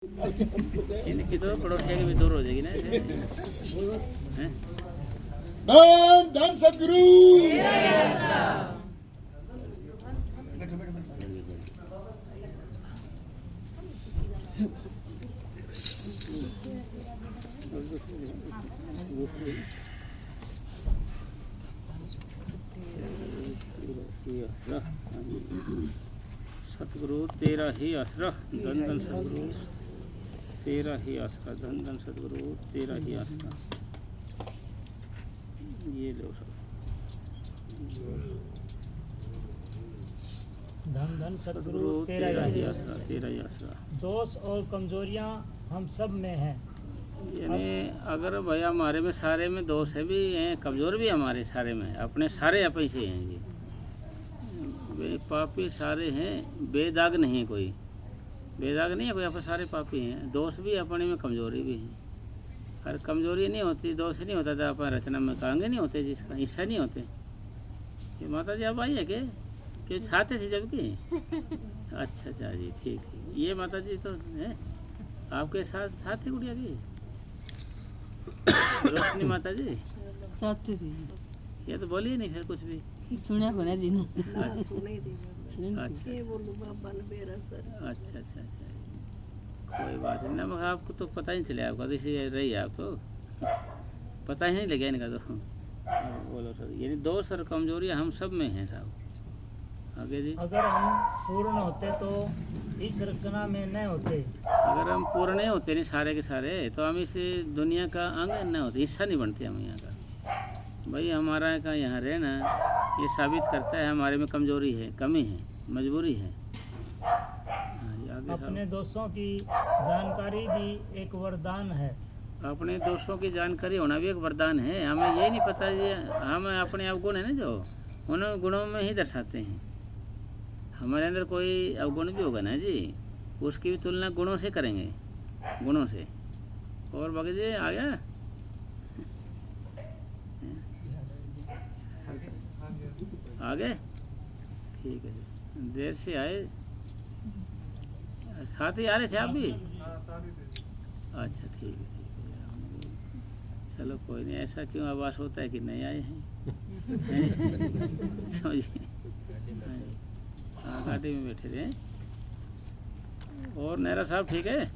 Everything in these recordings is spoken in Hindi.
इनकी तो पड़ोसिया की भी दूर हो जाएगी ना हैं? धन धन सदगुरु सतगुरु तेरा ही आसरा धन धन सतगुरु तेरा ही आसरा धन धन सतगुरु तेरा ही आसरा। ये लो सब धन धन सतगुरु तेरा ही आसरा तेरा ही आसरा। दोष और कमजोरियां हम सब में हैं। यानी अगर भैया हमारे में सारे में दोष है भी हैं, कमज़ोर भी हमारे सारे में, अपने सारे अपने से हैं जी। वे पापी सारे हैं, बेदाग नहीं है कोई, बेदाग नहीं है कोई, अपन सारे पापी हैं। दोष भी अपने में, कमजोरी भी है। अगर कमजोरी नहीं होती, दोष नहीं होता तो अपन रचना में कांगे नहीं होते, जिसका हिस्सा नहीं होते। ये माता जी अब आई है कि छाते थे जबकि अच्छा अच्छा जी ठीक है। ये माता जी तो है आपके साथ साथी गुड़िया की रोशनी माता जी साथ थी ये तो बोली नहीं फिर कुछ भी सुना को ना जी ने अच्छा ये बोलूं बाबा ने मेरा सर अच्छा अच्छा अच्छा कोई बात नहीं ना, मगर आपको तो पता ही नहीं चले, आपका तो इसी रही आप तो पता ही नहीं लगे इनका तो। बोलो सर, यानी दोष और कमजोरियाँ हम सब में हैं साहब। आगे जी, अगर हम पूर्ण होते तो इस रचना में न होते। अगर हम पूर्ण नहीं होते नहीं सारे के सारे तो हम इस दुनिया का अंग न होते, हिस्सा नहीं बनते हम यहाँ का। भाई हमारा का यहाँ रहना ये साबित करता है हमारे में कमजोरी है, कमी है, मजबूरी है। अपने दोषों की जानकारी भी एक वरदान है। अपने दोषों की जानकारी होना भी एक वरदान है। हमें यही नहीं पता ये हम अपने अवगुण है ना जो उन गुणों में ही दर्शाते हैं। हमारे अंदर कोई अवगुण भी होगा ना जी, उसकी भी तुलना गुणों से करेंगे, गुणों से। और बाकी जी आ गया आगे ठीक है जी, देर से आए, साथ ही आ रहे थे आप भी? अच्छा ठीक है चलो कोई नहीं, ऐसा क्यों आवास होता है कि नहीं आए हैं हाँ गाड़ी में बैठे थे। और नेहरा साहब ठीक है?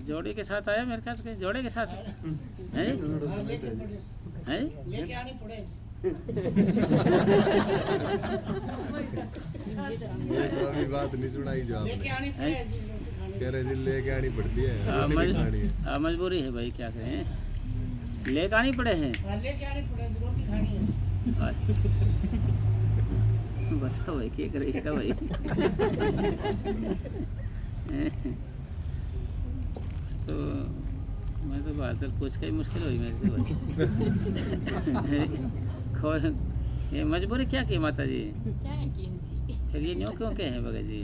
जोड़ी के साथ आया मेरे ख्याल से, जोड़े के साथ हैं हैं अभी बात नहीं सुनाई जो आपने कह रहे थे लेके आनी पड़ती है। मजबूरी है भाई, क्या करें, लेके आनी पड़े हैं। बताओ भाई क्या करे इसका भाई तो मैं तो बात पूछ के ही मुश्किल हुई मेरे से भाई ये मजबूरी क्या की माता जी? फिर ये न्यों क्यों के हैं बगा जी?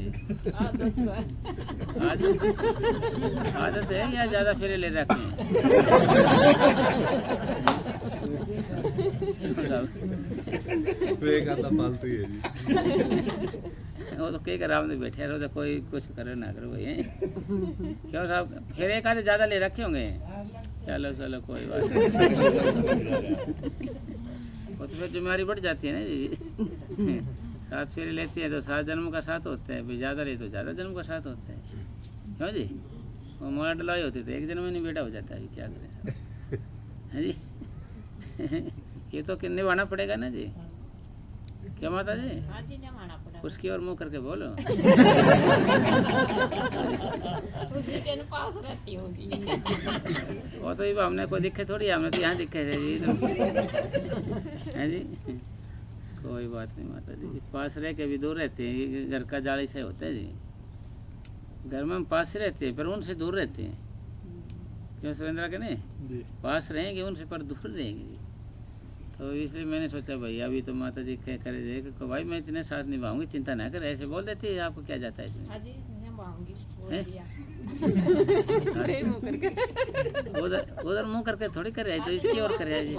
आदत है या ज्यादा फेरे ले रखे हैं? पालतू है जी वो तो कई आराम से बैठे रहो, तो कोई कुछ करो ना करो भाई क्यों साहब, फिर एक आधे ज्यादा ले रखे होंगे। चलो चलो कोई बात नहीं, वो तो फिर जिम्मेदारी बढ़ जाती है ना जी। 7 फेरे लेती है तो 7 जन्म का साथ होता है, फिर ज़्यादा ले तो ज़्यादा जन्म का साथ होता है। क्यों जी, वो मार डलाई होती तो एक जन्म में नहीं बेटा हो जाता है, क्या करें है जी ये तो निभाना पड़ेगा ना जी। क्या माता जी? उसकी और मुँह करके बोलो उसी के पास रहती होगी वो तो ये हमने कोई दिखे थोड़ी, हमने तो यहाँ दिखे थे जी है जी। कोई बात नहीं माता जी, पास रह के भी दूर रहते हैं, घर का जाली से होता है जी। घर में हम पास रहते हैं पर उनसे दूर रहते हैं। क्यों सुरेंद्र के नहीं पास रहेंगे उनसे पर दूर रहेंगे जी। तो इसलिए मैंने सोचा भाई अभी तो माता जी कह करे कि भाई मैं इतने साथ निभाऊंगी, चिंता ना कर, ऐसे बोल देती है। आपको क्या जाता है इसमें? आऊंगी हैं? उधर उधर मुंह करके थोड़ी कर रहा है, तो इसकी ओर कर रहा है जी।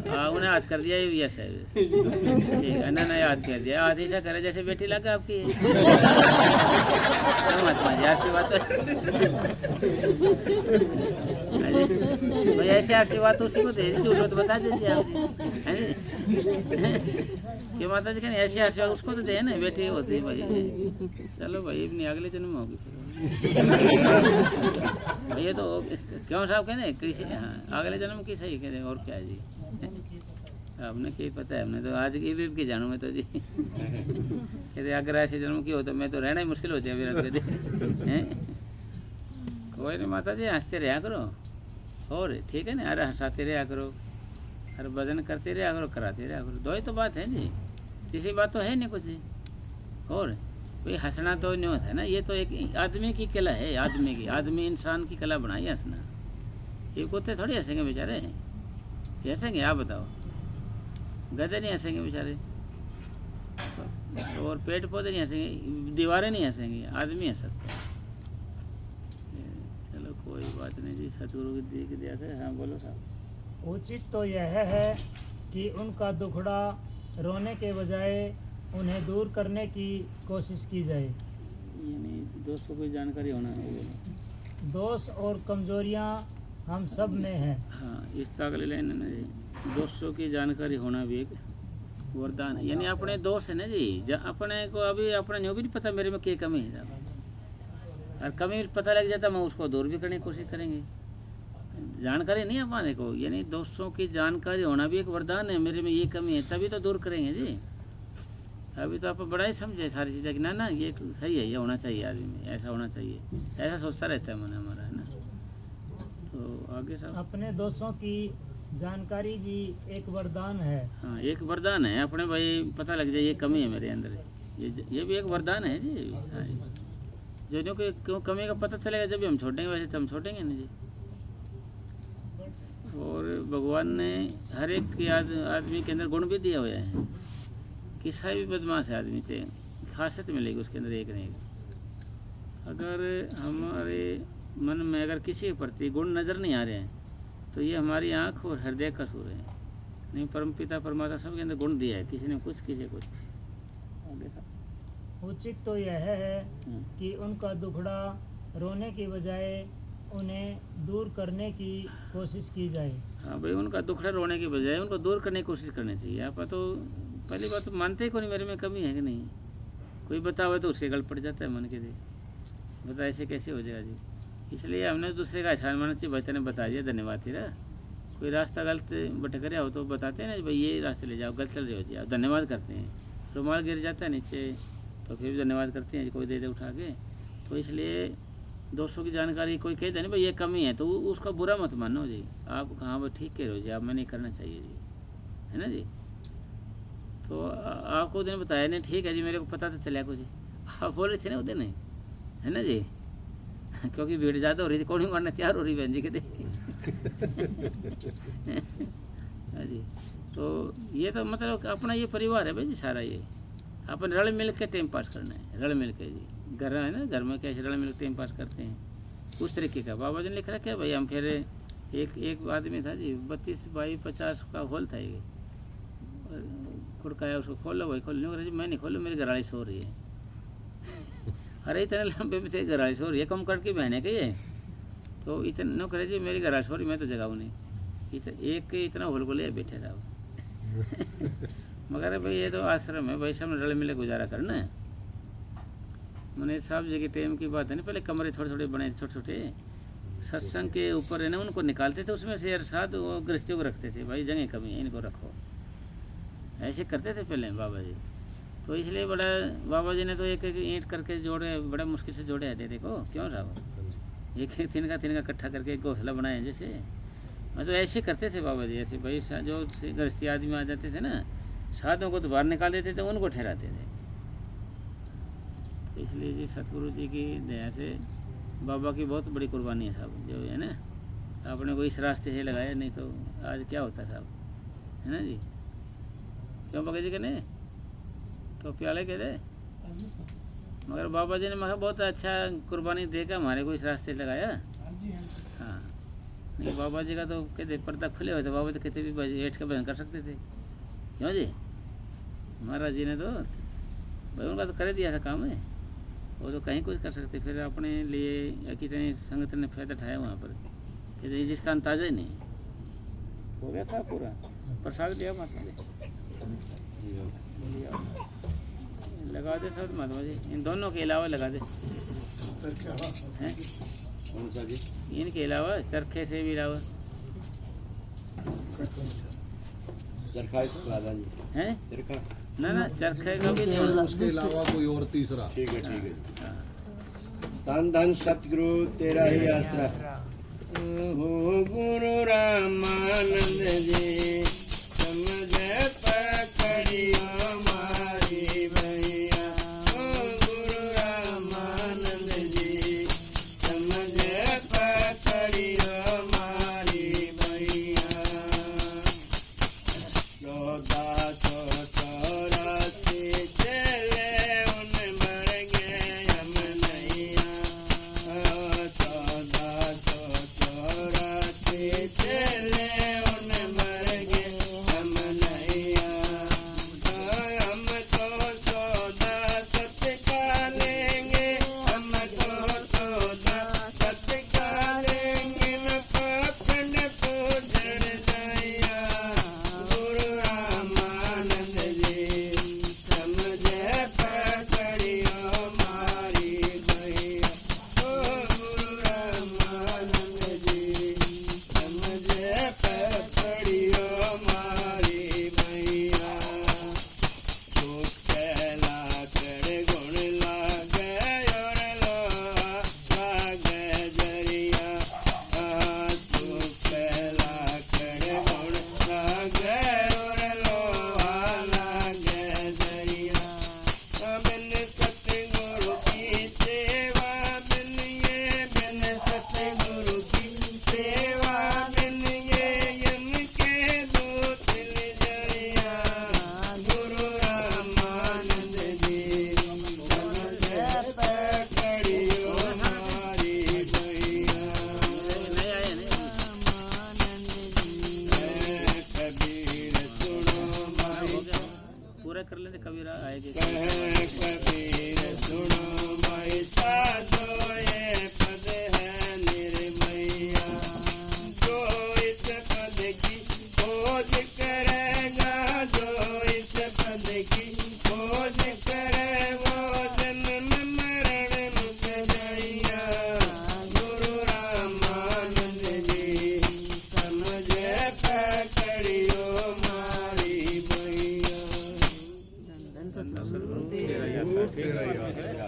हाँ, उन्हें याद कर दिया ये यस है, ठीक है ना, याद कर दिया। आज ऐसा करे जैसे बेटी लगा आपकी है। मत यार सी बात है भाई, ऐसे आपकी बात उसी को दे दी, झूठ तो बता देती आप जी, हैं जी? कि माता जी कहने ऐसी आशीर्वाद उसको तो दे ना, बेटी होती है भाई। चलो भाई, अपनी अगले जन्म होगी भैया तो क्यों साहब कहने किसी, हाँ अगले जन्म की सही कहते और क्या जी। आपने क्या पता है, हमने तो आज की भी की जानू मैं तो जी। कहते अगर ऐसे जन्म की हो तो मैं तो रहना ही मुश्किल हो जाए मेरा कहते हैं। कोई नहीं माता जी, हंसते रहा करो और ठीक है ना, अरे हंसाते रहा करो, हर भजन करते रहा करो, कराते रहा करो, दो ही तो बात है जी, किसी बात तो है नहीं कुछ। और भाई हंसना तो नहीं होता है ना, ये तो एक आदमी की कला है, आदमी की, आदमी इंसान की कला बनाई हंसना। ये कुत्ते थोड़ी हंसेंगे बेचारे, हंसेंगे आप बताओ, गधे नहीं हंसेंगे बेचारे, और पेड़ पौधे नहीं हंसेंगे, दीवारें नहीं हंसेंगी, आदमी हंस सकता है। चलो कोई बात नहीं जी, सतगुरु की दया से। हाँ बोलो साहब। उचित तो यह है कि उनका दुखड़ा रोने के बजाय उन्हें दूर करने की कोशिश की जाए। यानी दोस्तों को जानकारी होना है, दोष और कमजोरियां हम सब में हैं। हाँ इस तक ले लेना ना जी, दोस्तों की जानकारी होना भी एक वरदान है। यानी अपने दोस्त है ना जी, अपने को अभी अपने न्यू भी नहीं पता मेरे में क्या कमी है साहब, और कमी पता लग जाता मैं उसको दूर भी करने की कोशिश करेंगे। जानकारी नहीं है पाने को, यानी दोस्तों की जानकारी होना भी एक वरदान है, मेरे में ये कमी है तभी तो दूर करेंगे जी। अभी तो आप बड़ा ही समझे सारी चीज़ें कि ना ना ये सही है, ये होना चाहिए आदमी में, ऐसा होना चाहिए, ऐसा सोचता रहता है मन हमारा, है ना। तो आगे साहब। अपने दोस्तों की जानकारी भी एक वरदान है। हाँ एक वरदान है, अपने भाई पता लग जाए ये कमी है मेरे अंदर, ये भी एक वरदान है जी। हाँ जी, जो क्यों कमी का पता चलेगा जब भी हम छोड़ेंगे, वैसे तो हम छोड़ेंगे नहीं जी। और भगवान ने हर एक आदमी के अंदर गुण भी दिया हुआ है, किसा भी बदमाश है आदमी से खासियत मिलेगी उसके अंदर एक नहीं एक। अगर हमारे मन में अगर किसी के प्रति गुण नज़र नहीं आ रहे हैं तो ये हमारी आँख और हृदय का कसूर है। नहीं, परमपिता परमात्मा सबके अंदर गुण दिया है, किसी ने कुछ किसी कुछ। उचित तो यह है कि उनका दुखड़ा रोने की बजाय उन्हें दूर करने की कोशिश की जाए। हाँ भाई, उनका दुखड़ा रोने की बजाय उनको दूर करने की कोशिश करनी चाहिए। आप तो पहली बात तो मानते ही कोई मेरे में कमी है कि नहीं, कोई बताओ तो उसके गल पड़ जाता है मन के दे, बता ऐसे कैसे हो जाएगा जी। इसलिए हमने दूसरे का एहसान मानना चाहिए, भाई तेने बता दिया धन्यवाद तेरा। कोई रास्ता गलत भटक रहा हो तो बताते हैं ना भाई ये रास्ते ले जाओ, गलत चल रहे हो जी, आप धन्यवाद करते हैं। रुमाल गिर जाता है नीचे तो फिर भी धन्यवाद करते हैं, कोई दे दे उठा के। तो इसलिए दोस्तों की जानकारी कोई कहते हैं ना भाई ये कमी है तो उसका बुरा मत मानो जी, आप कहाँ भाई ठीक कह रहे हो जी, आप मैं नहीं करना चाहिए जी, है ना जी। तो आपको दिन बताया नहीं, ठीक है जी मेरे को पता तो चला कुछ, आप बोले थे ना उस दिन, है ना जी, क्योंकि भीड़ ज़्यादा हो रही थी, कौन ही मारना तैयार हो रही बहन जी कहते जी। तो ये तो मतलब अपना ये परिवार है भाई जी सारा, ये अपन रल मिल के टाइम पास करना है, रल मिल के जी। घर है ना, घर में कैसे रल मिल के टाइम पास करते हैं उस तरीके का बाबा जी ने लिख रखा है भाई। हम फिर एक आदमी था जी 32x50 का हॉल था, ये खुड़काया उसको, खोलो भाई खोलो, नहीं जी मैं नहीं खोलो मेरी घरवाली सो रही है। अरे इतने लंबे में थे, घरवाली सो रही है, कम करके बहने के ये तो इतने नो करे जी मेरी घरवाली सो रही, मैं तो जगाऊँ नहीं, एक इतना होल को ले बैठे था मगर भाई ये तो आश्रम है भाई, सब रल मिले गुजारा करना है। मैंने साहब जी के टाइम की बात है ना, पहले कमरे थोड़े थोड़े बने छोटे छोटे, सत्संग के ऊपर है ना उनको निकालते थे, उसमें से साथ वो गृहस्थियों को रखते थे, भाई जगह कमी है इनको रखो, ऐसे करते थे पहले बाबा जी। तो इसलिए बड़ा बाबा जी ने तो एक एक ईंट करके जोड़े, बड़ा मुश्किल से जोड़े आते देखो क्यों साहब, एक एक तिनका इकट्ठा करके एक घोंसला बनाए जैसे, मतलब ऐसे करते थे बाबा जी। ऐसे भाई जो गृहस्थी आदमी आ जाते थे ना, साधुओं को तो बाहर निकाल देते थे, उनको ठहराते थे। तो इसलिए जी सतगुरु जी की दया से बाबा की बहुत बड़ी कुर्बानी है साहब, जो है ना आपने को इस रास्ते से लगाया, नहीं तो आज क्या होता साहब, है ना जी। क्यों बगे जी कहने तो प्याले कह दे मगर बाबा जी ने मगर बहुत अच्छा कुर्बानी देकर हमारे को इस रास्ते लगाया। हाँ नहीं बाबा जी का तो कहते पर्दा खुले हुए थे, बाबा जी कहते भी बैठ के भजन कर सकते थे, क्यों जी। महाराज जी ने तो भाई उनका तो कर दिया था काम है, वो तो कहीं कुछ कर सकते, फिर अपने लिए या कितनी संगत ने फायदा उठाया वहाँ पर, कहते जिसका अंदाजा ही नहीं हो गया था पूरा। प्रसाद दिया महात्मा जी, लगा दे सब महात्मा जी, इन दोनों के अलावा लगा दे हैं, इनके अलावा चरखे से भी अलावा हैं ना चरखे का भी नहीं। उसके अलावा कोई और तीसरा। ठीक है धन धन सतगुरु तेरा ही आसरा हो गुरु रामानंद जी समझ पकड़ी